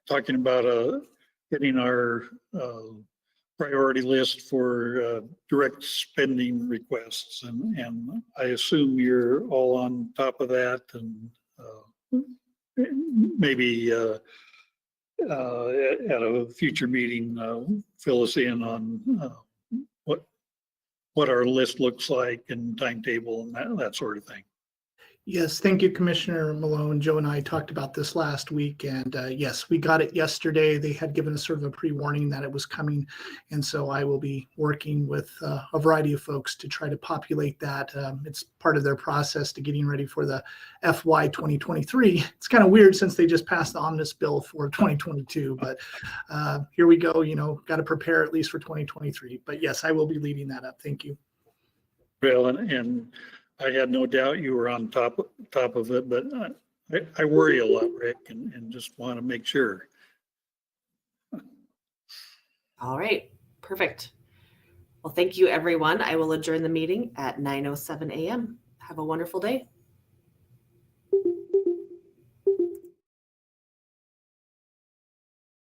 talking about getting our priority list for direct spending requests. And I assume you're all on top of that, and maybe at a future meeting, fill us in on what our list looks like and timetable and that sort of thing. Yes, thank you, Commissioner Malone. Joe and I talked about this last week, and yes, we got it yesterday. They had given us sort of a pre-warning that it was coming, and so I will be working with a variety of folks to try to populate that. It's part of their process to getting ready for the FY 2023. It's kind of weird since they just passed the omnibus bill for 2022, but here we go. You know, got to prepare at least for 2023. But yes, I will be leading that up. Thank you. Well, and I had no doubt you were on top of it, but I worry a lot, Rick, and just want to make sure. All right, perfect. Well, thank you, everyone. I will adjourn the meeting at 9:07 a.m. Have a wonderful day.